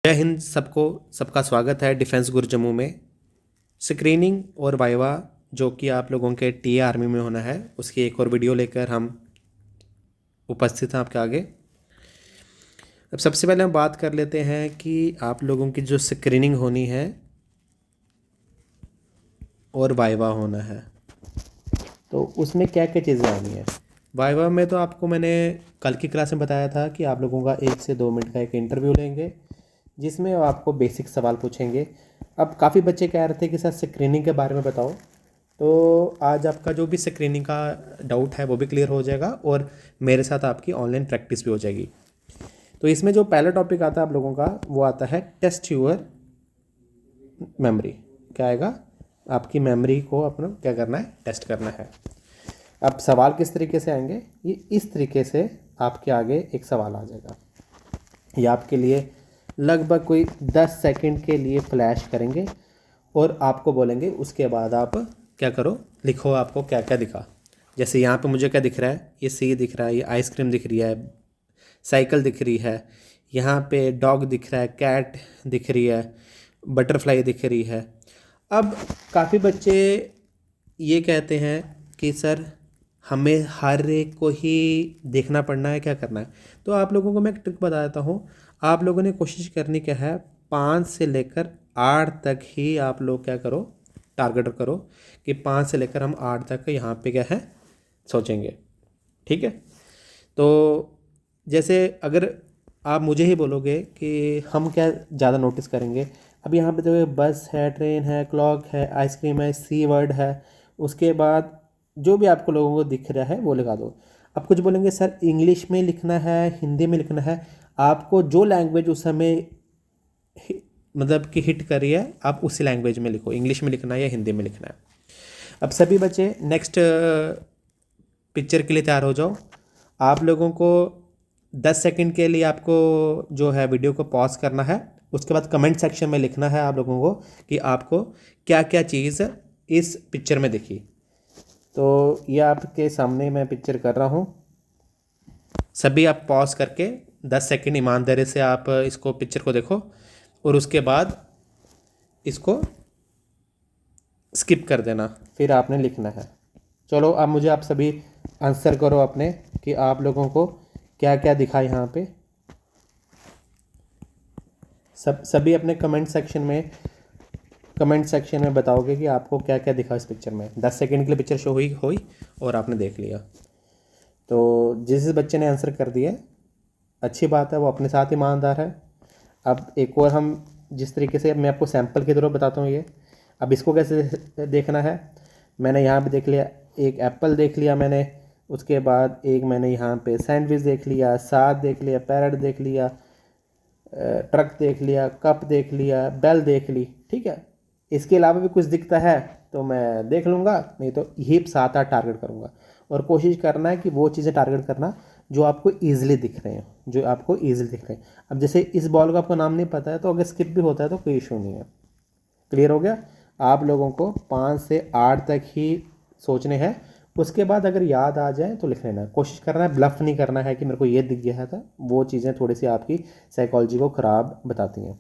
जय हिंद सबको। सबका स्वागत है डिफेंस गुरु जम्मू में। स्क्रीनिंग और वाइवा जो कि आप लोगों के टी आर्मी में होना है, उसकी एक और वीडियो लेकर हम उपस्थित हैं आपके आगे। अब सबसे पहले हम बात कर लेते हैं कि आप लोगों की जो स्क्रीनिंग होनी है और वाइवा होना है, तो उसमें क्या क्या चीज़ें आनी है। वाइवा में तो आपको मैंने कल की क्लास में बताया था कि आप लोगों का 1 से 2 मिनट का एक इंटरव्यू लेंगे, जिसमें वो आपको बेसिक सवाल पूछेंगे। अब काफ़ी बच्चे कह रहे थे कि सर स्क्रीनिंग के बारे में बताओ, तो आज आपका जो भी स्क्रीनिंग का डाउट है वो भी क्लियर हो जाएगा और मेरे साथ आपकी ऑनलाइन प्रैक्टिस भी हो जाएगी। तो इसमें जो पहला टॉपिक आता है आप लोगों का, वो आता है टेस्ट योर मेमोरी। क्या आएगा? आपकी मेमोरी को अपना क्या करना है, टेस्ट करना है। अब सवाल किस तरीके से आएंगे, ये इस तरीके से आपके आगे एक सवाल आ जाएगा। ये आपके लिए लगभग कोई 10 सेकंड के लिए फ्लैश करेंगे और आपको बोलेंगे, उसके बाद आप क्या करो, लिखो आपको क्या क्या दिखा। जैसे यहाँ पे मुझे क्या दिख रहा है, ये सी दिख रहा है, ये आइसक्रीम दिख रही है, साइकिल दिख रही है, यहाँ पे डॉग दिख रहा है, कैट दिख रही है, बटरफ्लाई दिख रही है। अब काफ़ी बच्चे ये कहते हैं कि सर हमें हर एक को ही देखना पड़ना है, क्या करना है। तो आप लोगों को मैं एक ट्रिक बता देता हूँ। आप लोगों ने कोशिश करनी क्या है, 5 से लेकर 8 तक ही आप लोग क्या करो, टारगेट करो कि 5 से लेकर हम 8 तक यहाँ पे क्या है सोचेंगे। ठीक है। तो जैसे अगर आप मुझे ही बोलोगे कि हम क्या ज़्यादा नोटिस करेंगे, अब यहाँ पे देखो बस है, ट्रेन है, क्लॉक है, आइसक्रीम है, सी वर्ड है, उसके बाद जो भी आपको लोगों को दिख रहा है वो लगा दो। अब कुछ बोलेंगे सर इंग्लिश में लिखना है, हिंदी में लिखना है। आपको जो लैंग्वेज उस समय मतलब कि हिट करी है, आप उसी लैंग्वेज में लिखो, इंग्लिश में लिखना है या हिंदी में लिखना है। अब सभी बच्चे नेक्स्ट पिक्चर के लिए तैयार हो जाओ। आप लोगों को 10 सेकंड के लिए आपको जो है वीडियो को पॉज करना है। उसके बाद कमेंट सेक्शन में लिखना है आप लोगों को कि आपको क्या क्या चीज़ इस पिक्चर में दिखी। तो ये आपके सामने मैं पिक्चर कर रहा हूँ। सभी आप पॉज करके 10 सेकंड ईमानदारी से आप इसको पिक्चर को देखो और उसके बाद इसको स्किप कर देना, फिर आपने लिखना है। चलो अब मुझे आप सभी आंसर करो अपने कि आप लोगों को क्या क्या दिखा यहाँ पे। सभी अपने कमेंट सेक्शन में बताओगे कि आपको क्या क्या दिखा इस पिक्चर में। 10 सेकंड के लिए पिक्चर शो हुई और आपने देख लिया। तो जिस बच्चे ने आंसर कर दिया अच्छी बात है, वो अपने साथ ईमानदार है। अब एक और हम जिस तरीके से मैं आपको सैंपल के थ्रू बताता हूँ ये। अब इसको कैसे देखना है, मैंने यहाँ पे देख लिया, एक एप्पल देख लिया मैंने, उसके बाद एक मैंने यहाँ पे सैंडविच देख लिया, साग देख लिया, पैरट देख लिया, ट्रक देख लिया, कप देख लिया, बेल देख ली। ठीक है, इसके अलावा भी कुछ दिखता है तो मैं देख लूँगा, नहीं तो यही 7-8 टारगेट करूँगा। और कोशिश करना है कि वो चीज़ें टारगेट करना जो आपको ईजिली दिख रहे हैं, जो आपको ईजिली दिख रहे हैं। अब जैसे इस बॉल का आपको नाम नहीं पता है तो अगर स्किप भी होता है तो कोई इशू नहीं है। क्लियर हो गया? आप लोगों को 5 से 8 तक ही सोचने हैं, उसके बाद अगर याद आ जाए तो लिख लेना। कोशिश करना है, ब्लफ नहीं करना है कि मेरे को ये दिख गया था। वो चीज़ें थोड़ी सी आपकी साइकोलॉजी को ख़राब बताती हैं।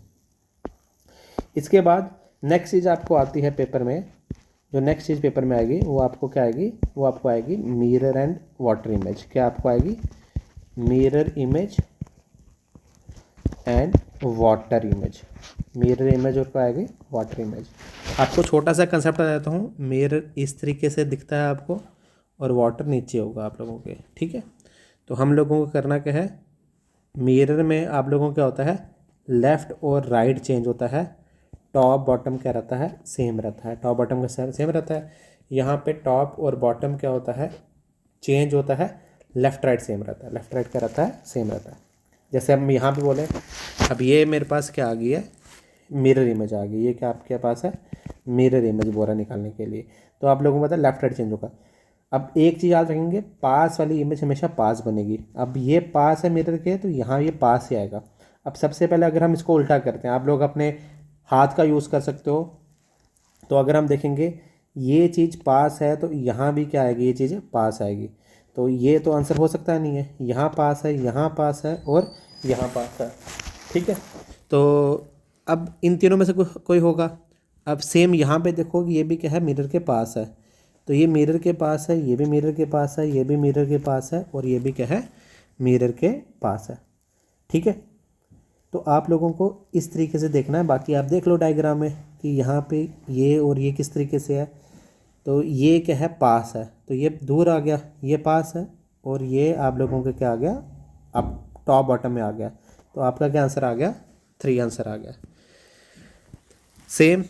इसके बाद नेक्स्ट चीज़ आपको आती है पेपर में, जो नेक्स्ट चीज़ पेपर में आएगी वो आपको क्या आएगी, वो आपको आएगी मिरर एंड वाटर इमेज। क्या आपको आएगी? Mirror image and water image. Mirror image और क्या आएगी? Water image. आपको छोटा सा कंसेप्ट बता देता हूँ। मिरर इस तरीके से दिखता है आपको और वाटर नीचे होगा आप लोगों के। ठीक है, तो हम लोगों को करना क्या है, मिरर में आप लोगों को क्या होता है, लेफ़्ट और राइट चेंज होता है, टॉप बॉटम क्या रहता है, सेम रहता है। टॉप बॉटम का सेम रहता है। यहाँ पे टॉप और बॉटम क्या होता है, चेंज होता है, लेफ़्ट राइट सेम रहता है। लेफ़्ट राइट क्या रहता है, सेम रहता है। जैसे हम यहाँ पे बोले, अब ये मेरे पास क्या आ गई है, मिरर इमेज आ गई। ये क्या आपके पास है, मिरर इमेज बोरा निकालने के लिए। तो आप लोगों को पता है लेफ़्ट राइट चेंज होगा। अब एक चीज़ याद रखेंगे, पास वाली इमेज हमेशा पास बनेगी। अब ये पास है मिरर के, तो यहाँ ये पास ही आएगा। अब सबसे पहले अगर हम इसको उल्टा करते हैं, आप लोग अपने हाथ का यूज़ कर सकते हो। तो अगर हम देखेंगे ये चीज़ पास है तो यहाँ भी क्या आएगी, ये चीज़ पास आएगी। तो ये तो आंसर हो सकता नहीं है। यहाँ पास है, यहाँ पास है और यहाँ पास है। ठीक है, तो अब इन तीनों में से कोई होगा। अब सेम यहाँ पे देखो कि ये भी क्या है, मिरर के पास है, तो ये मिरर के पास है, ये भी मिरर के पास है, ये भी मिरर के पास है, और ये भी क्या है, मिरर के पास है। ठीक है, तो आप लोगों को इस तरीके से देखना है। बाकी आप देख लो डायग्राम में कि यहाँ पे ये और ये किस तरीके से है। तो ये क्या है, पास है, तो ये दूर आ गया, ये पास है, और ये आप लोगों के क्या आ गया, अब टॉप बॉटम में आ गया। तो आपका क्या आंसर आ गया, 3 आंसर आ गया। सेम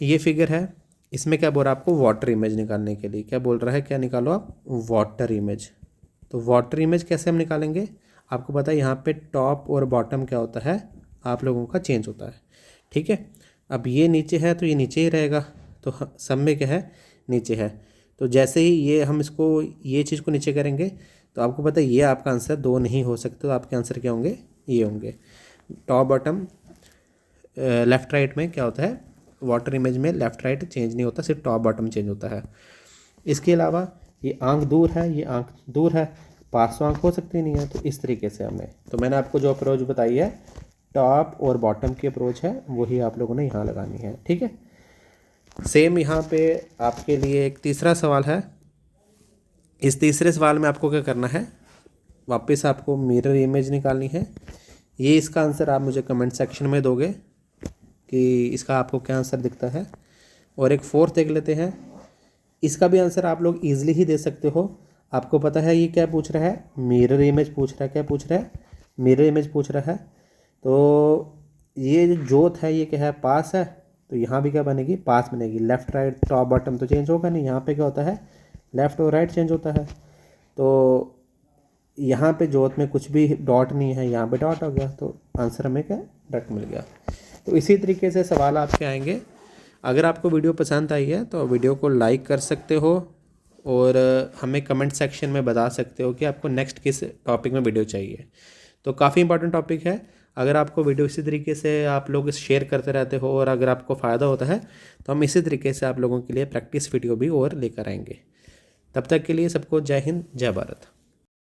ये फिगर है, इसमें क्या बोल रहा है आपको, वाटर इमेज निकालने के लिए क्या बोल रहा है, क्या निकालो आप, वाटर इमेज। तो वाटर इमेज कैसे हम निकालेंगे, आपको पता है यहाँ पे टॉप और बॉटम क्या होता है, आप लोगों का चेंज होता है। ठीक है, अब ये नीचे है तो ये नीचे ही रहेगा, तो सब में क्या है, नीचे है। तो जैसे ही ये हम इसको, ये चीज़ को नीचे करेंगे, तो आपको पता है ये आपका आंसर 2 नहीं हो सकते, तो आपके आंसर क्या होंगे, ये होंगे। टॉप बॉटम लेफ़्ट राइट में क्या होता है, वाटर इमेज में लेफ़्ट राइट चेंज नहीं होता, सिर्फ टॉप बॉटम चेंज होता है। इसके अलावा ये आंख दूर है, ये आंख दूर है, पास तो आंख हो सकती नहीं है। तो इस तरीके से हमें, तो मैंने आपको जो अप्रोच बताई है टॉप और बॉटम की अप्रोच है, वही आप लोगों ने यहाँ लगानी है। ठीक है, सेम यहाँ पे आपके लिए एक तीसरा सवाल है। इस तीसरे सवाल में आपको क्या करना है, वापस आपको मिरर इमेज निकालनी है। ये इसका आंसर आप मुझे कमेंट सेक्शन में दोगे कि इसका आपको क्या आंसर दिखता है। और एक फोर्थ देख लेते हैं, इसका भी आंसर आप लोग ईजिली ही दे सकते हो। आपको पता है ये क्या पूछ रहा है, मिरर इमेज पूछ रहा है। क्या पूछ रहा है, मिरर इमेज पूछ रहा है। तो ये जो जोत है ये क्या है, पास है, तो यहाँ भी क्या बनेगी, पास बनेगी। लेफ़्ट राइट टॉप बॉटम तो चेंज होगा नहीं, यहाँ पे क्या होता है, लेफ़्ट और राइट चेंज होता है। तो यहाँ पे जोत में कुछ भी डॉट नहीं है, यहाँ पे डॉट हो गया, तो आंसर हमें क्या, डॉट मिल गया। तो इसी तरीके से सवाल आपके आएंगे। अगर आपको वीडियो पसंद आई है तो वीडियो को लाइक कर सकते हो, और हमें कमेंट सेक्शन में बता सकते हो कि आपको नेक्स्ट किस टॉपिक में वीडियो चाहिए। तो काफ़ी इंपॉर्टेंट टॉपिक है। अगर आपको वीडियो इसी तरीके से आप लोग शेयर करते रहते हो, और अगर आपको फ़ायदा होता है, तो हम इसी तरीके से आप लोगों के लिए प्रैक्टिस वीडियो भी और लेकर आएंगे। तब तक के लिए सबको जय हिंद, जय भारत।